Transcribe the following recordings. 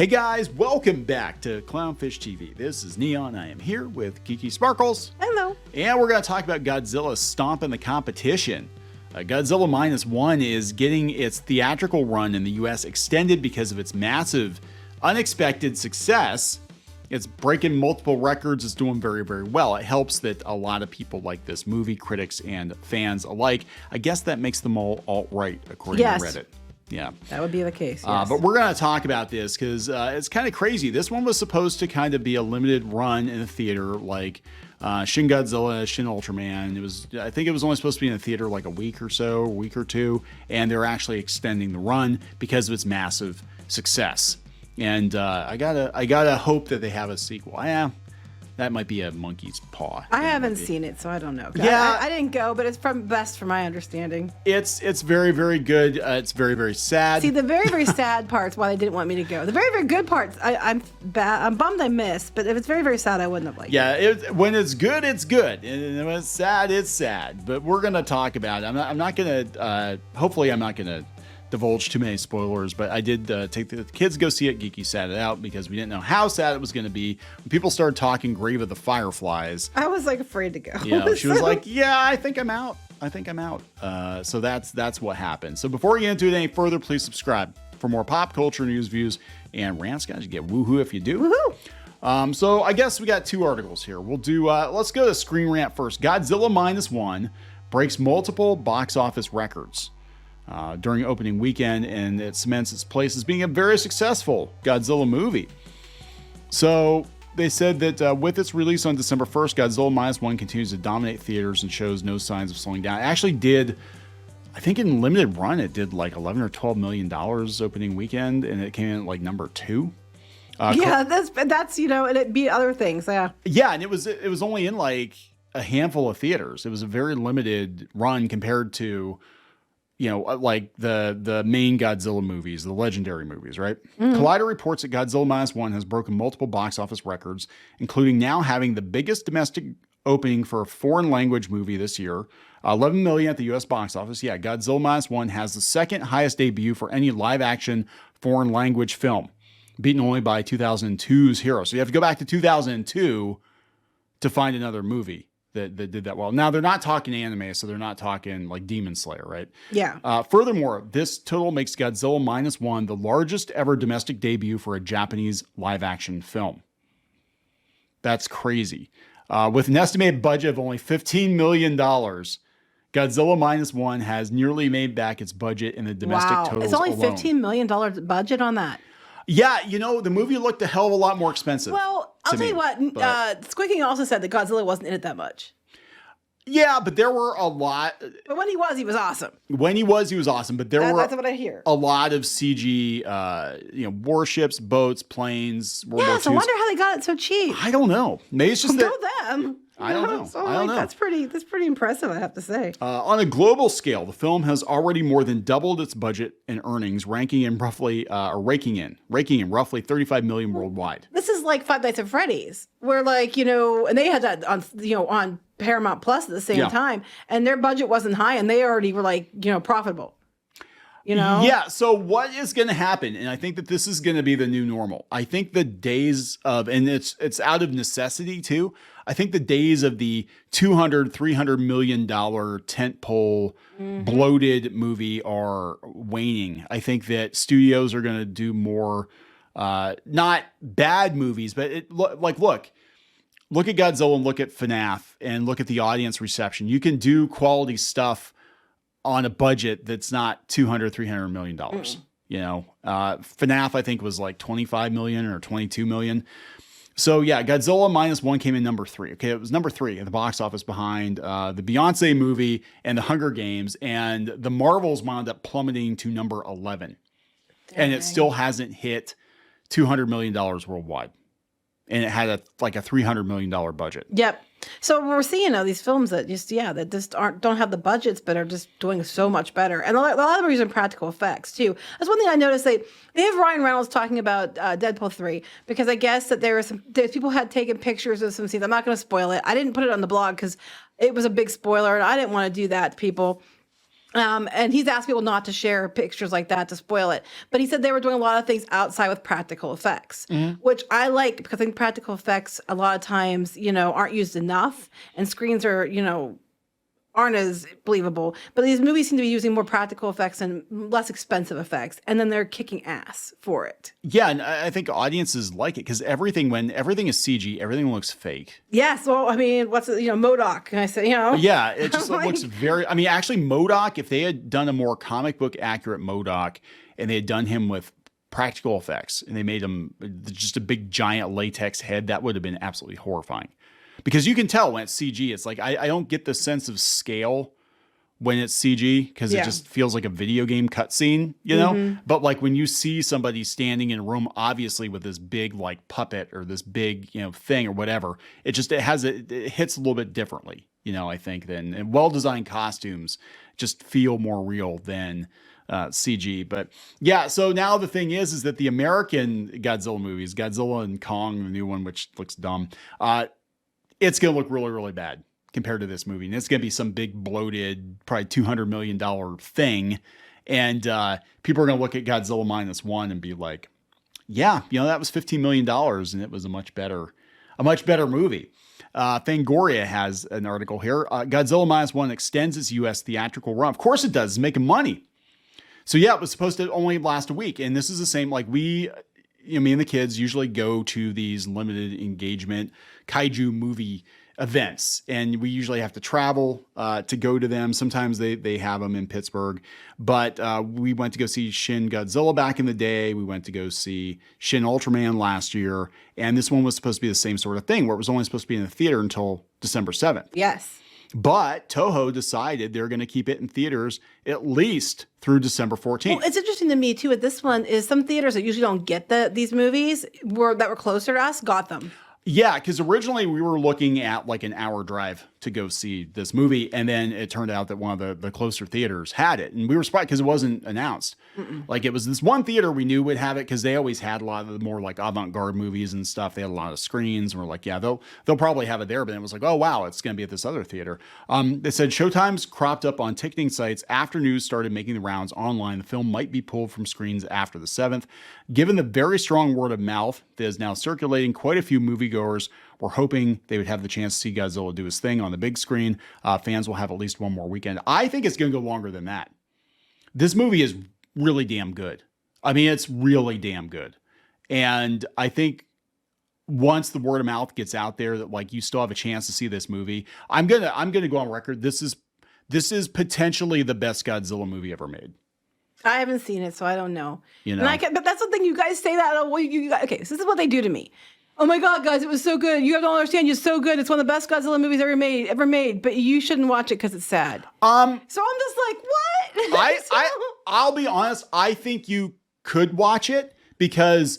Hey guys, welcome back to Clownfish TV. This is Kneon. I am here with Geeky Sparkles. Hello. And we're going to talk about Godzilla stomping the competition. Godzilla Minus One is getting its theatrical run in the US extended because of its massive, unexpected success. It's breaking multiple records. It's doing very, very well. It helps that a lot of people like this movie, critics and fans alike. I guess that makes them all alt-right, according to Reddit. Yeah. That would be the case, yes. But we're going to talk about this because it's kind of crazy. This one was supposed to kind of be a limited run in the theater, like Shin Godzilla, Shin Ultraman. I think it was only supposed to be in the theater like a week or two, and they're actually extending the run because of its massive success. And I gotta hope that they have a sequel. Yeah, that might be a monkey's paw. I haven't seen it, so I don't know. Yeah, I didn't go, but it's from best from my understanding. It's very, very good. It's very, very sad. See, the very, very sad part's why they didn't want me to go. The very, very good parts, I'm bummed I missed. But if it's very, very sad, I wouldn't have liked it. Yeah, when it's good, it's good, and when it's sad. But we're gonna talk about it. I'm not gonna. Hopefully, I'm not gonna divulge too many spoilers, but I did take the kids to go see it. Geeky sat it out because we didn't know how sad it was going to be. When people started talking Grave of the Fireflies, I was like afraid to go. She was like, "Yeah, I think I'm out. So that's what happened. So before we get into it any further, please subscribe for more pop culture news, views, and rants. Guys, you get woohoo if you do. Woohoo! So I guess we got two articles here. We'll do. Let's go to Screen Rant first. Godzilla Minus One breaks multiple box office records during opening weekend, and it cements its place as being a very successful Godzilla movie. So they said that with its release on December 1st, Godzilla Minus One continues to dominate theaters and shows no signs of slowing down. It actually did, I think in limited run, it did like $11 or $12 million opening weekend, and it came in at like number 2. Yeah, that's and it beat other things. Yeah, and it was only in like a handful of theaters. It was a very limited run compared to like the main Godzilla movies, the legendary movies, right? Mm-hmm. Collider reports that Godzilla Minus One has broken multiple box office records, including now having the biggest domestic opening for a foreign language movie this year, 11 million at the U.S. box office. Yeah, Godzilla Minus One has the second highest debut for any live action foreign language film, beaten only by 2002's Hero. So you have to go back to 2002 to find another movie that did that well. Now, they're not talking anime, so they're not talking like Demon Slayer, right? Yeah. Furthermore, this total makes Godzilla Minus One the largest ever domestic debut for a Japanese live-action film. That's crazy. With an estimated budget of only $15 million, Godzilla Minus One has nearly made back its budget in the domestic totals It's only alone. $15 million budget on that. Yeah, the movie looked a hell of a lot more expensive. Well, I'll tell you what, Squeaking also said that Godzilla wasn't in it that much. Yeah, but there were a lot. But when he was awesome. When he was awesome. But that's what I hear. A lot of CG, warships, boats, planes. Yes, I wonder how they got it so cheap. I don't know. Maybe it's just that. Go them. I don't know. So I don't know. That's pretty impressive, I have to say. On a global scale, the film has already more than doubled its budget and earnings, raking in roughly $35 million worldwide. This is like Five Nights at Freddy's, where and they had that on Paramount Plus at the same time, and their budget wasn't high, and they already were profitable. Yeah, so what is going to happen? And I think that this is going to be the new normal. I think the days of, and it's out of necessity too, I think the days of the $200-300 million tentpole bloated movie are waning. I think that studios are going to do more, not bad movies, but look at Godzilla and look at FNAF and look at the audience reception. You can do quality stuff on a budget that's not $200-300 million. FNAF I think was like 25 million or 22 million. So yeah, Godzilla Minus One came in number 3. Okay, it was number 3 at the box office behind the Beyonce movie and the Hunger Games, and the Marvels wound up plummeting to number 11. And it still hasn't hit $200 million worldwide. And it had a $300 million budget. Yep. So we're seeing these films that don't have the budgets, but are just doing so much better. And a lot of them are using practical effects too. That's one thing I noticed. They have Ryan Reynolds talking about Deadpool 3 because I guess that there people had taken pictures of some scenes. I'm not going to spoil it. I didn't put it on the blog because it was a big spoiler, and I didn't want to do that to people. And he's asked people not to share pictures like that to spoil it. But he said they were doing a lot of things outside with practical effects, which I like because I think practical effects a lot of times, aren't used enough, and screens are, aren't as believable. But these movies seem to be using more practical effects and less expensive effects, and then they're kicking ass for it. Yeah, and I think audiences like it because when everything is CG, everything looks fake. Yes, well, I mean, what's MODOK? And I said, Yeah, it just looks very. I mean, actually, MODOK. If they had done a more comic book accurate MODOK, and they had done him with practical effects, and they made him just a big giant latex head, that would have been absolutely horrifying. Because you can tell when it's CG, it's like I don't get the sense of scale when it's CG because it just feels like a video game cutscene, But like when you see somebody standing in a room, obviously with this big like puppet or this big thing or whatever, it hits a little bit differently, I think and well-designed costumes just feel more real than CG. But yeah, so now the thing is that the American Godzilla movies, Godzilla and Kong, the new one, which looks dumb, it's going to look really, really bad compared to this movie. And it's going to be some big bloated, probably $200 million thing. And people are going to look at Godzilla Minus One and be like, yeah, that was $15 million and it was a much better movie. Fangoria has an article here. Godzilla Minus One extends its U.S. theatrical run. Of course it does. It's making money. So yeah, it was supposed to only last a week. And this is the same, like me and the kids usually go to these limited engagement kaiju movie events, and we usually have to travel to go to them. Sometimes they have them in Pittsburgh, but we went to go see Shin Godzilla back in the day. We went to go see Shin Ultraman last year, and this one was supposed to be the same sort of thing where it was only supposed to be in the theater until December 7th. Yes. But Toho decided they're going to keep it in theaters at least through December 14th. Well, it's interesting to me, too, with this one is some theaters that usually don't get these movies that were closer to us got them. Yeah, because originally we were looking at like an hour drive to go see this movie, and then it turned out that one of the closer theaters had it, and we were surprised because it wasn't announced. Like it was this one theater we knew would have it because they always had a lot of the more like avant-garde movies and stuff. They had a lot of screens, and we're like, yeah, they'll probably have it there. But then it was like, oh wow, it's going to be at this other theater. They said showtimes cropped up on ticketing sites after news started making the rounds online. The film might be pulled from screens after the 7th. Given the very strong word of mouth that is now circulating, quite a few moviegoers were hoping they would have the chance to see Godzilla do his thing on the big screen. Fans will have at least one more weekend. I think it's going to go longer than that. This movie is really damn good. I mean, it's really damn good. And I think once the word of mouth gets out there that like you still have a chance to see this movie, I'm gonna go on record. This is potentially the best Godzilla movie ever made. I haven't seen it, so I don't know. But that's the thing. You guys say that. Okay, so this is what they do to me. Oh my God, guys, it was so good. You don't understand. It's so good. It's one of the best Godzilla movies ever made. But you shouldn't watch it because it's sad. So I'm just like, what? I'll be honest. I think you could watch it because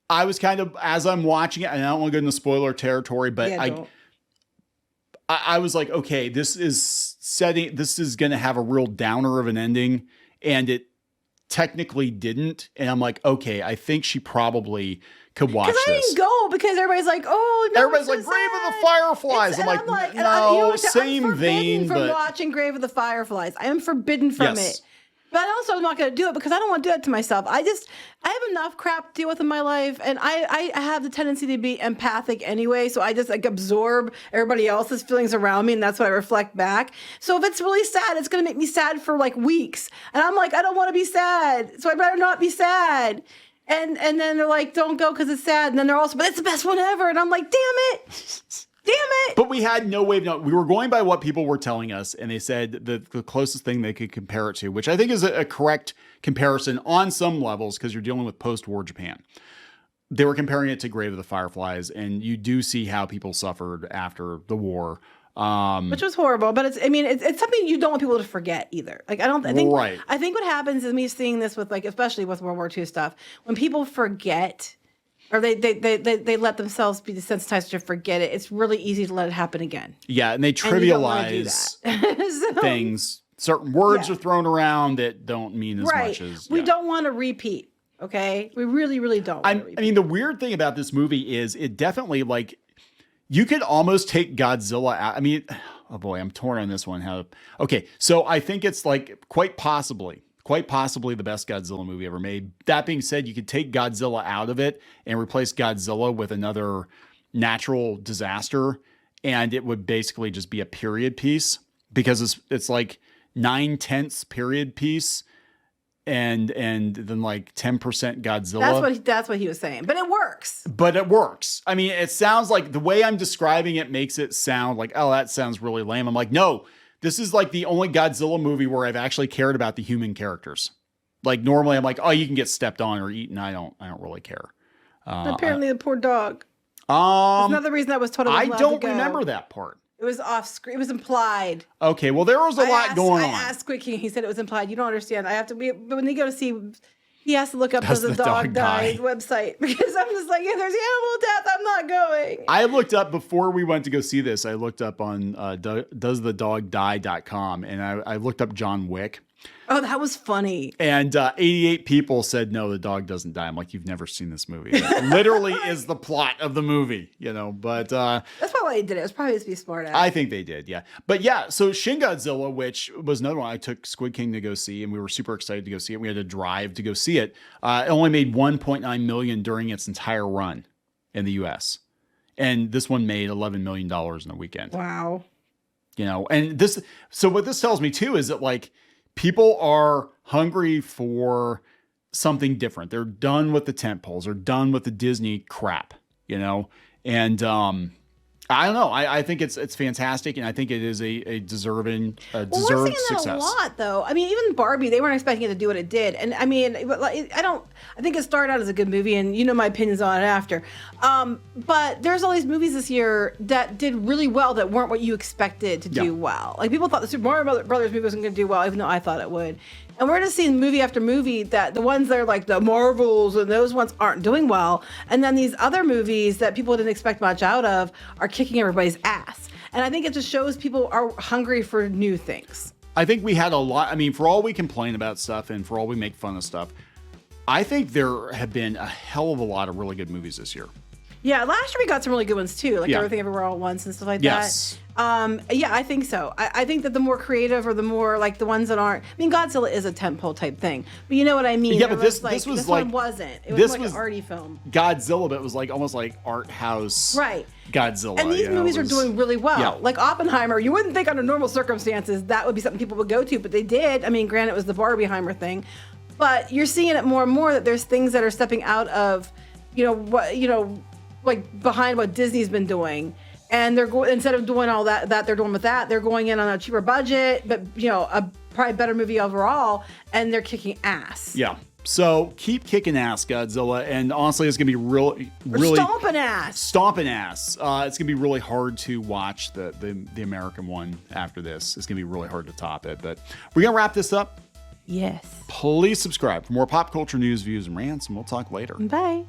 I was kind of, as I'm watching it, and I don't want to go into spoiler territory, but yeah, I was like, okay, this is going to have a real downer of an ending, and it technically didn't. And I'm like, okay, I think she probably could watch this. Because I didn't go because everybody's like, oh, no, everybody's like, Grave of the Fireflies. I'm like, no, same vein. From watching Grave of the Fireflies, I am forbidden from it. But I also am not going to do it because I don't want to do it to myself. I have enough crap to deal with in my life, and I have the tendency to be empathic anyway, so I just like absorb everybody else's feelings around me, and that's what I reflect back. So if it's really sad, it's going to make me sad for like weeks. And I'm like, I don't want to be sad, so I'd rather not be sad. And then they're like, don't go because it's sad. And then they're also, but it's the best one ever. And I'm like, damn it. But we had no way of knowing. We were going by what people were telling us, and they said the closest thing they could compare it to, which I think is a correct comparison on some levels because you're dealing with post-war Japan. They were comparing it to Grave of the Fireflies, and you do see how people suffered after the war. Which was horrible, but it's something you don't want people to forget either. Like I think what happens is me seeing this with like, especially with World War II stuff, when people forget or they let themselves be desensitized to forget it, it's really easy to let it happen again. Yeah, and they trivialize things. Certain words are thrown around that don't mean as much as we don't want to repeat. Okay, we really, really don't. I mean, the weird thing about this movie is it definitely like. You could almost take Godzilla out. I mean, Oh boy, I'm torn on this one. Okay, so I think it's like quite possibly the best Godzilla movie ever made. That being said, you could take Godzilla out of it and replace Godzilla with another natural disaster, and it would basically just be a period piece, because it's like 9/10 period piece and then like 10% Godzilla. That's what he was saying. But it works. I mean, it sounds like, the way I'm describing it makes it sound like, oh, that sounds really lame. I'm like, no, this is like the only Godzilla movie where I've actually cared about the human characters. Like normally I'm like, oh, you can get stepped on or eaten. I don't really care. Apparently the poor dog. That's another reason I was told I don't remember that part. It was off screen. It was implied. Okay, well, there was a lot going on. I asked Squid King. He said it was implied. You don't understand. But when they go to see, he has to look up Does the dog died website, because I'm just like, if there's animal death, I'm not going. I looked up, before we went to go see this, I looked up on doesthedogdie.com, and I looked up John Wick. Oh, that was funny. And 88 people said, no, the dog doesn't die. I'm like, you've never seen this movie. That literally is the plot of the movie, but... That's probably why they did it. It was probably to be smart at. I think they did, yeah. But yeah, so Shin Godzilla, which was another one I took Squid King to go see, and we were super excited to go see it. We had to drive to go see it. It only made $1.9 million during its entire run in the U.S. And this one made $11 million in a weekend. Wow. And so what this tells me too is that, like, people are hungry for something different. They're done with the tentpoles. They're done with the Disney crap, and I don't know. I think it's fantastic, and I think it is a deserved we're seeing success. That a lot, though. I mean, even Barbie, they weren't expecting it to do what it did, and I mean, I think it started out as a good movie, and my opinions on it after. But there's all these movies this year that did really well that weren't what you expected to do well. Like, people thought the Super Mario Brothers movie wasn't going to do well, even though I thought it would. And we're just seeing movie after movie that the ones that are like the Marvels and those ones aren't doing well. And then these other movies that people didn't expect much out of are kicking everybody's ass. And I think it just shows people are hungry for new things. I think we had a lot. I mean, for all we complain about stuff and for all we make fun of stuff, I think there have been a hell of a lot of really good movies this year. Yeah, last year we got some really good ones too, like Everything Everywhere All at Once and stuff like that. Yeah, I think so. I think that the more creative, or the more like the ones that aren't. I mean, Godzilla is a tentpole type thing, but you know what I mean. Yeah, but this one wasn't. It was like an arty film. Godzilla, but it was like almost like art house. Right. Godzilla. And these movies are doing really well. Yeah. Like Oppenheimer, you wouldn't think under normal circumstances that would be something people would go to, but they did. I mean, granted, it was the Barbieheimer thing, but you're seeing it more and more that there's things that are stepping out of, like behind what Disney's been doing, and they're instead of doing all that they're doing with that, they're going in on a cheaper budget, but a probably better movie overall, and they're kicking ass. Yeah. So keep kicking ass, Godzilla, and honestly, it's gonna be really stomping ass. Stomping ass. It's gonna be really hard to watch the American one after this. It's gonna be really hard to top it. But we're gonna wrap this up. Yes. Please subscribe for more pop culture news, views, and rants, and we'll talk later. Bye.